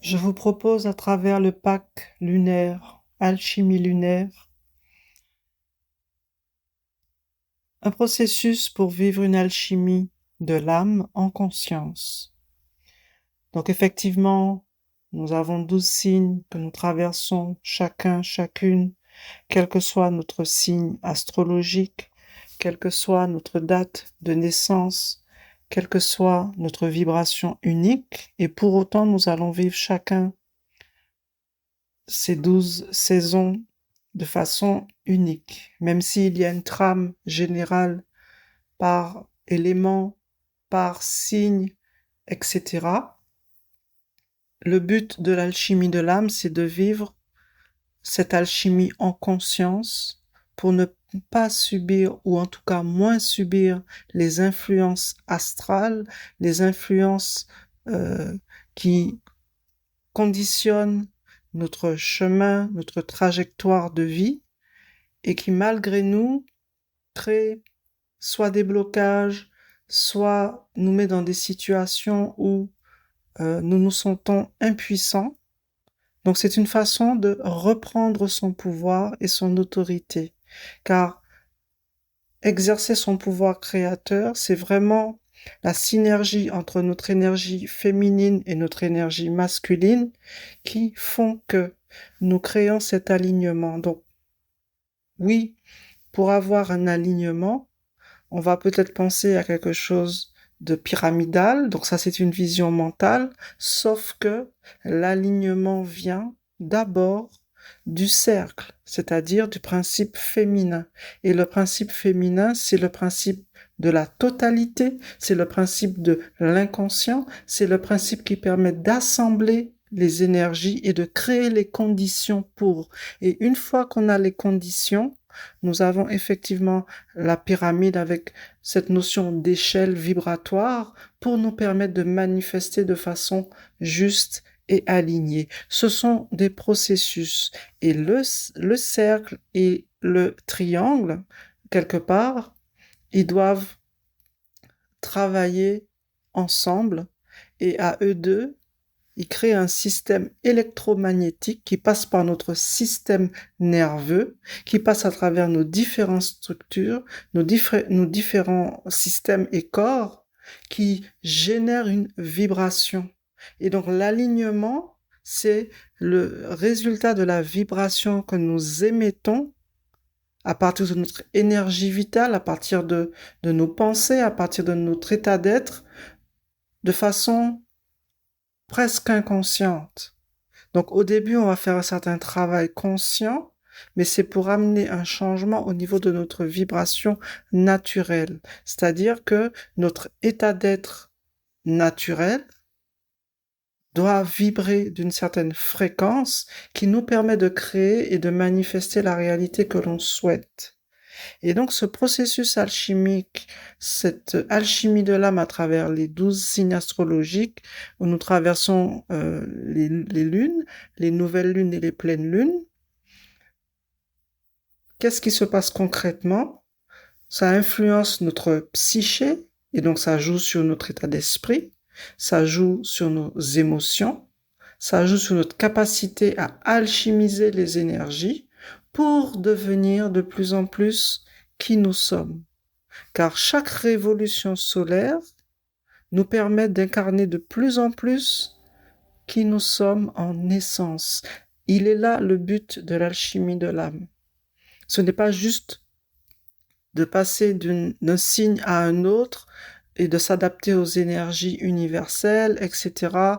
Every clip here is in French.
Je vous propose à travers le pack lunaire, alchimie lunaire, un processus pour vivre une alchimie de l'âme en conscience. Donc effectivement, nous avons 12 signes que nous traversons chacun, chacune, quel que soit notre signe astrologique, quelle que soit notre date de naissance, quelle que soit notre vibration unique, et pour autant nous allons vivre chacun ces 12 saisons de façon unique, même s'il y a une trame générale par élément, par signe, etc. Le but de l'alchimie de l'âme, c'est de vivre cette alchimie en conscience pour ne pas subir, ou en tout cas moins subir, les influences astrales, les influences euh, qui conditionnent notre chemin, notre trajectoire de vie, et qui malgré nous crée soit des blocages, soit nous met dans des situations où nous nous sentons impuissants. Donc c'est une façon de reprendre son pouvoir et son autorité, car exercer son pouvoir créateur, c'est vraiment la synergie entre notre énergie féminine et notre énergie masculine qui font que nous créons cet alignement. Donc oui, pour avoir un alignement, on va peut-être penser à quelque chose de pyramidal, donc ça c'est une vision mentale, sauf que l'alignement vient d'abord du cercle, c'est-à-dire du principe féminin. Et le principe féminin, c'est le principe de la totalité, c'est le principe de l'inconscient, c'est le principe qui permet d'assembler les énergies et de créer les conditions pour. Et une fois qu'on a les conditions, nous avons effectivement la pyramide avec cette notion d'échelle vibratoire pour nous permettre de manifester de façon juste et alignée. Ce sont des processus et le cercle et le triangle, quelque part, ils doivent travailler ensemble et à eux deux, il crée un système électromagnétique qui passe par notre système nerveux, qui passe à travers nos différentes structures, nos différents systèmes et corps, qui génèrent une vibration. Et donc l'alignement, c'est le résultat de la vibration que nous émettons à partir de notre énergie vitale, à partir de nos pensées, à partir de notre état d'être, de façon presque inconsciente. Donc au début, on va faire un certain travail conscient, mais c'est pour amener un changement au niveau de notre vibration naturelle. C'est-à-dire que notre état d'être naturel doit vibrer d'une certaine fréquence qui nous permet de créer et de manifester la réalité que l'on souhaite. Et donc ce processus alchimique, cette alchimie de l'âme à travers les 12 signes astrologiques où nous traversons les lunes, les nouvelles lunes et les pleines lunes, qu'est-ce qui se passe concrètement? Ça influence notre psyché et donc ça joue sur notre état d'esprit, ça joue sur nos émotions, ça joue sur notre capacité à alchimiser les énergies pour devenir de plus en plus qui nous sommes. Car chaque révolution solaire nous permet d'incarner de plus en plus qui nous sommes en essence. Il est là le but de l'alchimie de l'âme. Ce n'est pas juste de passer d'un signe à un autre et de s'adapter aux énergies universelles, etc.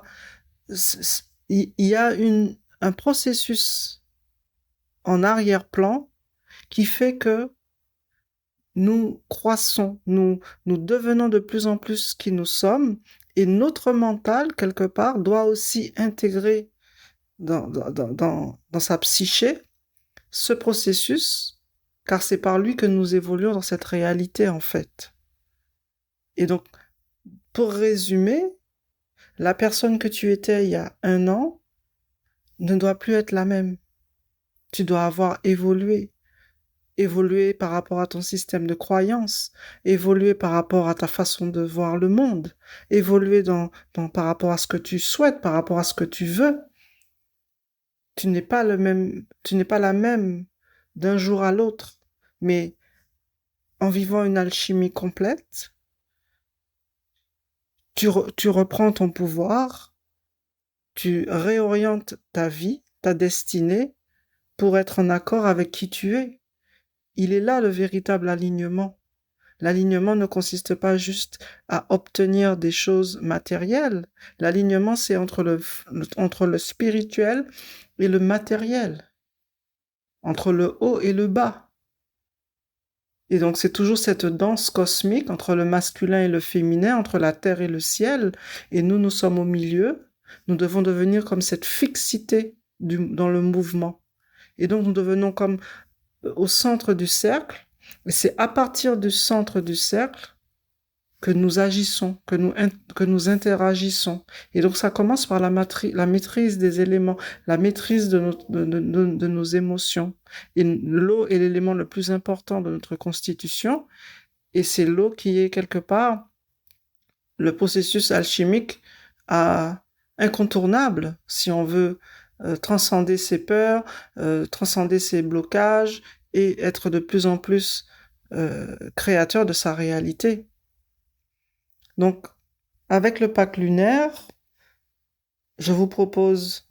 Il y a un processus en arrière-plan qui fait que nous croissons, nous devenons de plus en plus qui nous sommes, et notre mental, quelque part, doit aussi intégrer dans sa psyché ce processus, car c'est par lui que nous évoluons dans cette réalité, en fait. Et donc, pour résumer, la personne que tu étais il y a un an ne doit plus être la même. Tu dois avoir évolué. évoluer par rapport à ton système de croyances, évoluer par rapport à ta façon de voir le monde, évoluer par rapport à ce que tu souhaites, par rapport à ce que tu veux. Tu n'es pas la même d'un jour à l'autre, mais en vivant une alchimie complète, tu reprends ton pouvoir, tu réorientes ta vie, ta destinée, pour être en accord avec qui tu es. Il est là le véritable alignement. L'alignement ne consiste pas juste à obtenir des choses matérielles. L'alignement, c'est entre le spirituel et le matériel, entre le haut et le bas. Et donc, c'est toujours cette danse cosmique entre le masculin et le féminin, entre la terre et le ciel. Et nous, nous sommes au milieu. Nous devons devenir comme cette fixité dans le mouvement. Et donc, nous devenons comme au centre du cercle. Et c'est à partir du centre du cercle que nous agissons, que nous interagissons. Et donc, ça commence par la maîtrise des éléments, la maîtrise de nos émotions. Et l'eau est l'élément le plus important de notre constitution. Et c'est l'eau qui est quelque part le processus alchimique incontournable si on veut transcender ses peurs, transcender ses blocages et être de plus en plus créateur de sa réalité. Donc, avec le pack lunaire, je vous propose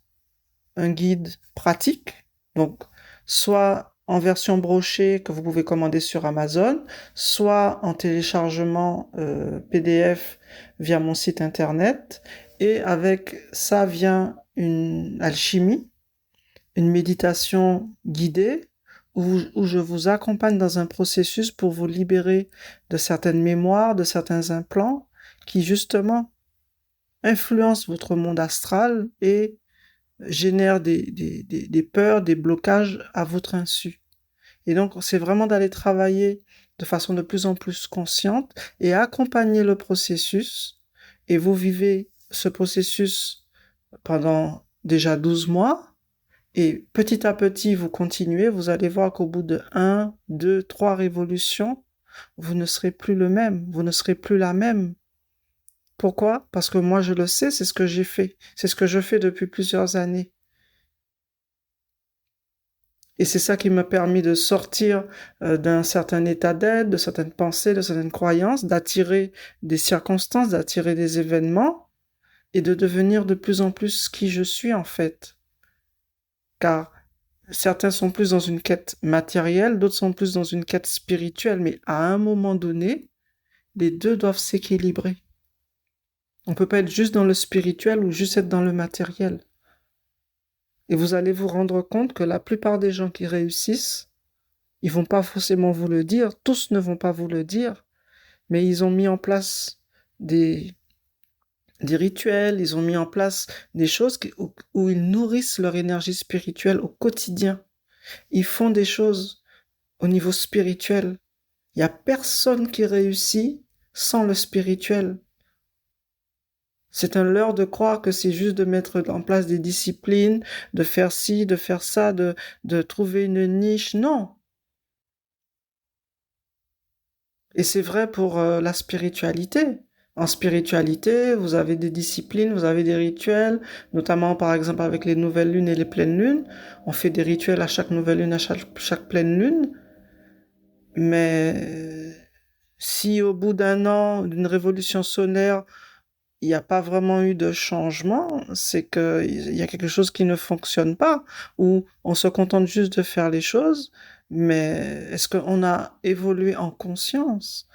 un guide pratique, donc soit en version brochée que vous pouvez commander sur Amazon, soit en téléchargement PDF via mon site internet. Et avec ça vient une alchimie, une méditation guidée où je vous accompagne dans un processus pour vous libérer de certaines mémoires, de certains implants qui justement influencent votre monde astral et génèrent des peurs, des blocages à votre insu. Et donc, c'est vraiment d'aller travailler de façon de plus en plus consciente et accompagner le processus. Et vous vivez ce processus pendant déjà 12 mois. Et petit à petit, vous continuez. Vous allez voir qu'au bout de 1, 2, 3 révolutions, vous ne serez plus le même. Vous ne serez plus la même. Pourquoi? Parce que moi, je le sais, c'est ce que j'ai fait. C'est ce que je fais depuis plusieurs années. Et c'est ça qui m'a permis de sortir d'un certain état d'être, de certaines pensées, de certaines croyances, d'attirer des circonstances, d'attirer des événements et de devenir de plus en plus qui je suis en fait. Car certains sont plus dans une quête matérielle, d'autres sont plus dans une quête spirituelle, mais à un moment donné, les deux doivent s'équilibrer. On ne peut pas être juste dans le spirituel ou juste être dans le matériel. Et vous allez vous rendre compte que la plupart des gens qui réussissent, ils vont pas forcément vous le dire, tous ne vont pas vous le dire, mais ils ont mis en place des rituels, ils ont mis en place des choses où ils nourrissent leur énergie spirituelle au quotidien. Ils font des choses au niveau spirituel. Il y a personne qui réussit sans le spirituel. C'est un leurre de croire que c'est juste de mettre en place des disciplines, de faire ci, de faire ça, de trouver une niche. Non. Et c'est vrai pour la spiritualité. En spiritualité, vous avez des disciplines, vous avez des rituels, notamment par exemple avec les nouvelles lunes et les pleines lunes. On fait des rituels à chaque nouvelle lune, à chaque pleine lune. Mais si au bout d'un an d'une révolution solaire, il n'y a pas vraiment eu de changement, c'est qu'il y a quelque chose qui ne fonctionne pas, ou on se contente juste de faire les choses, mais est-ce qu'on a évolué en conscience?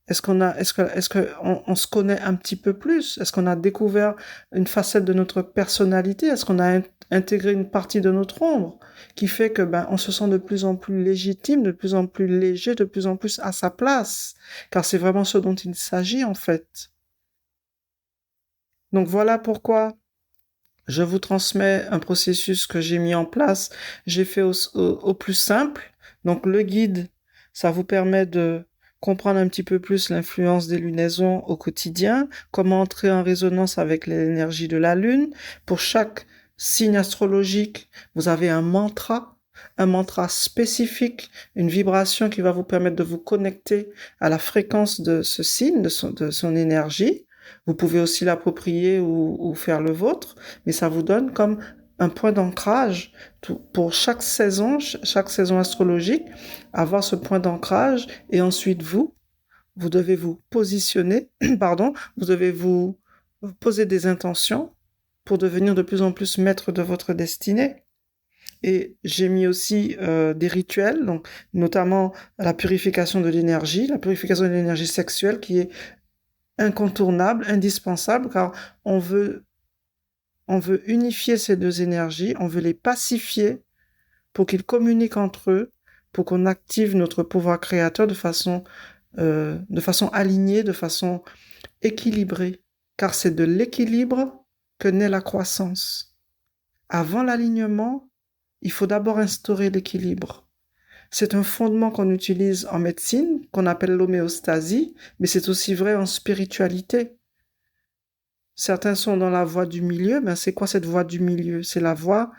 Est-ce que on se connaît un petit peu plus? Est-ce qu'on a découvert une facette de notre personnalité? Est-ce qu'on a intégré une partie de notre ombre qui fait que on se sent de plus en plus légitime, de plus en plus léger, de plus en plus à sa place? Car c'est vraiment ce dont il s'agit en fait. Donc voilà pourquoi je vous transmets un processus que j'ai mis en place. J'ai fait au plus simple. Donc le guide, ça vous permet de comprendre un petit peu plus l'influence des lunaisons au quotidien, comment entrer en résonance avec l'énergie de la lune. Pour chaque signe astrologique, vous avez un mantra. un mantra spécifique, une vibration qui va vous permettre de vous connecter à la fréquence de ce signe, de son énergie. Vous pouvez aussi l'approprier ou faire le vôtre, mais ça vous donne comme un point d'ancrage pour chaque saison astrologique, avoir ce point d'ancrage et ensuite vous devez vous positionner, pardon, vous devez vous poser des intentions pour devenir de plus en plus maître de votre destinée. Et j'ai mis aussi des rituels, donc notamment la purification de l'énergie sexuelle qui est incontournable, indispensable, car on veut, on veut unifier ces deux énergies, on veut les pacifier pour qu'ils communiquent entre eux, pour qu'on active notre pouvoir créateur de façon alignée, de façon équilibrée, car c'est de l'équilibre que naît la croissance. Avant l'alignement, il faut d'abord instaurer l'équilibre. C'est un fondement qu'on utilise en médecine, qu'on appelle l'homéostasie, mais c'est aussi vrai en spiritualité. Certains sont dans la voie du milieu, mais c'est quoi cette voie du milieu? C'est la voie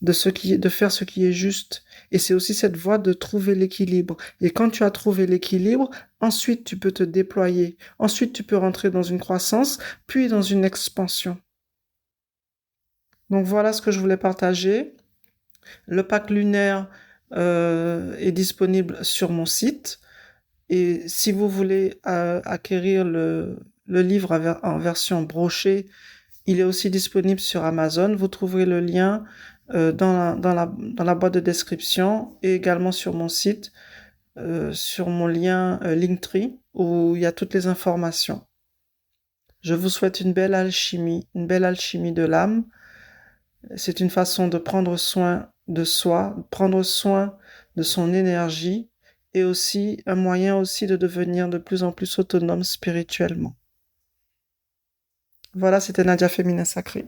de faire ce qui est juste. Et c'est aussi cette voie de trouver l'équilibre. Et quand tu as trouvé l'équilibre, ensuite tu peux te déployer. Ensuite tu peux rentrer dans une croissance, puis dans une expansion. Donc voilà ce que je voulais partager. Le pack lunaire est disponible sur mon site. Et si vous voulez acquérir le livre en version brochée, il est aussi disponible sur Amazon. Vous trouverez le lien dans la boîte de description et également sur mon site, sur mon lien Linktree, où il y a toutes les informations. Je vous souhaite une belle alchimie de l'âme. C'est une façon de prendre soin de soi, prendre soin de son énergie et aussi un moyen aussi de devenir de plus en plus autonome spirituellement. Voilà, c'était Nadia Féminin Sacré.